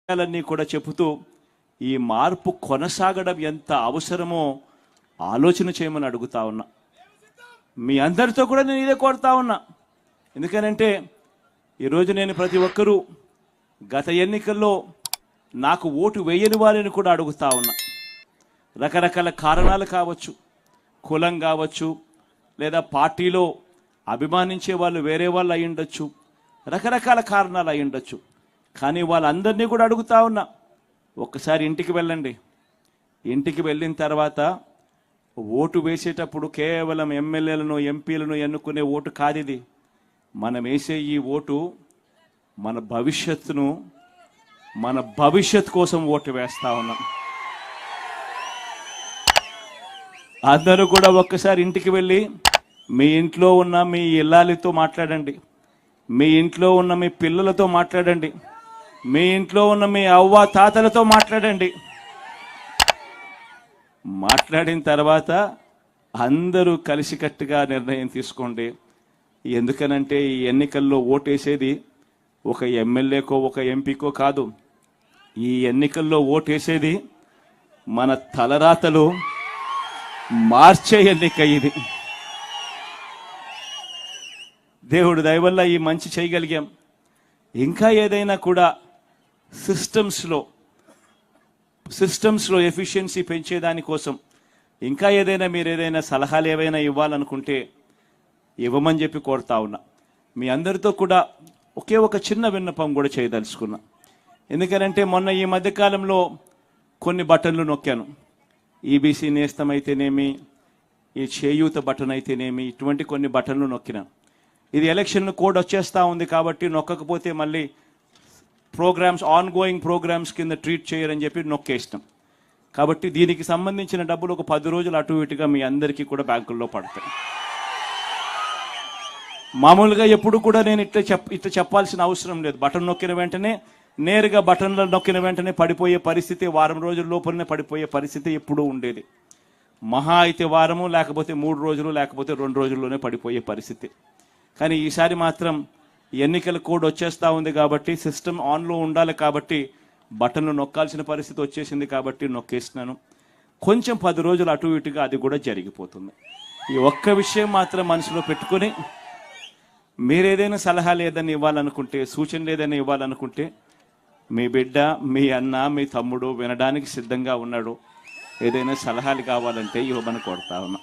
విషయాలన్నీ కూడా చెబుతూ ఈ మార్పు కొనసాగడం ఎంత అవసరమో ఆలోచన చేయమని అడుగుతా ఉన్నా. మీ అందరితో కూడా నేను ఇదే కోరుతా ఉన్నా. ఎందుకనంటే ఈరోజు నేను ప్రతి ఒక్కరూ గత ఎన్నికల్లో నాకు ఓటు వేయని వారిని కూడా అడుగుతా ఉన్నా. రకరకాల కారణాలు కావచ్చు, కులం కావచ్చు, లేదా పార్టీలో అభిమానించే వాళ్ళు వేరే వాళ్ళు అయి ఉండొచ్చు, రకరకాల కారణాలు అయి ఉండొచ్చు. కానీ వాళ్ళందరినీ కూడా అడుగుతా ఉన్నా, ఒక్కసారి ఇంటికి వెళ్ళండి. ఇంటికి వెళ్ళిన తర్వాత ఓటు వేసేటప్పుడు కేవలం ఎమ్మెల్యేలను ఎంపీలను ఎన్నుకునే ఓటు కాదు ఇది. మనం వేసే ఈ ఓటు మన భవిష్యత్తు కోసం ఓటు వేస్తా ఉన్నాం. అందరూ కూడా ఒక్కసారి ఇంటికి వెళ్ళి మీ ఇంట్లో ఉన్న మీ ఇల్లాలితో మాట్లాడండి, మీ ఇంట్లో ఉన్న మీ పిల్లలతో మాట్లాడండి, మీ ఇంట్లో ఉన్న మీ అవ్వ తాతలతో మాట్లాడండి. మాట్లాడిన తర్వాత అందరూ కలిసికట్టుగా నిర్ణయం తీసుకోండి. ఎందుకనంటే ఈ ఎన్నికల్లో ఓటేసేది ఒక ఎమ్మెల్యేకో ఒక ఎంపీకో కాదు. ఈ ఎన్నికల్లో ఓటేసేది మన తలరాతలు మార్చే ఎన్నిక ఇది. దేవుడు దయ వల్ల ఈ మంచి చేయగలిగాం. ఇంకా ఏదైనా కూడా సిస్టమ్స్లో ఎఫిషియన్సీ పెంచేదానికోసం ఇంకా ఏదైనా మీరు ఏదైనా సలహాలు ఏవైనా ఇవ్వాలనుకుంటే ఇవ్వమని చెప్పి కోరుతా ఉన్నా. మీ అందరితో కూడా ఒకే ఒక చిన్న విన్నపం కూడా చేయదలుచుకున్నా. ఎందుకనంటే మొన్న ఈ మధ్యకాలంలో కొన్ని బటన్లు నొక్కాను. ఈబీసీ నేస్తం అయితేనేమి, ఈ చేయూత బటన్ అయితేనేమి, ఇటువంటి కొన్ని బటన్లు నొక్కినా. ఇది ఎలక్షన్ కోడ్ వచ్చేస్తూ ఉంది కాబట్టి నొక్కకపోతే మళ్ళీ ఆన్ గోయింగ్ ప్రోగ్రామ్స్ కింద ట్రీట్ చేయరని చెప్పి నొక్కేస్తాం. కాబట్టి దీనికి సంబంధించిన డబ్బులు ఒక 10 రోజులు అటు ఇటుగా మీ అందరికీ కూడా బ్యాంకుల్లో పడతాయి. మామూలుగా ఎప్పుడు కూడా నేను ఇట్లా చెప్పాల్సిన అవసరం లేదు. బటన్ నొక్కిన వెంటనే నేరుగా బటన్లో నొక్కిన వెంటనే పడిపోయే పరిస్థితి, వారం రోజుల లోపలనే పడిపోయే పరిస్థితి ఎప్పుడూ ఉండేది. మహా అయితే వారము, లేకపోతే 3 రోజులు, లేకపోతే 2 రోజుల్లోనే పడిపోయే పరిస్థితి. కానీ ఈసారి మాత్రం ఎన్నికల కోడ్ వచ్చేస్తూ ఉంది కాబట్టి సిస్టమ్ ఆన్లో ఉండాలి కాబట్టి బటన్లు నొక్కాల్సిన పరిస్థితి వచ్చేసింది కాబట్టి నొక్కేస్తున్నాను. కొంచెం 10 రోజులు అటు ఇటుగా అది కూడా జరిగిపోతుంది. ఈ ఒక్క విషయం మాత్రం మనసులో పెట్టుకొని మీరేదైనా సలహాలు ఏదైనా ఇవ్వాలనుకుంటే, సూచనలు ఏదైనా ఇవ్వాలనుకుంటే మీ బిడ్డ, మీ అన్న, మీ తమ్ముడు వినడానికి సిద్ధంగా ఉన్నాడు. ఏదైనా సలహాలు కావాలంటే ఇవ్వమని కోరుతా ఉన్నా.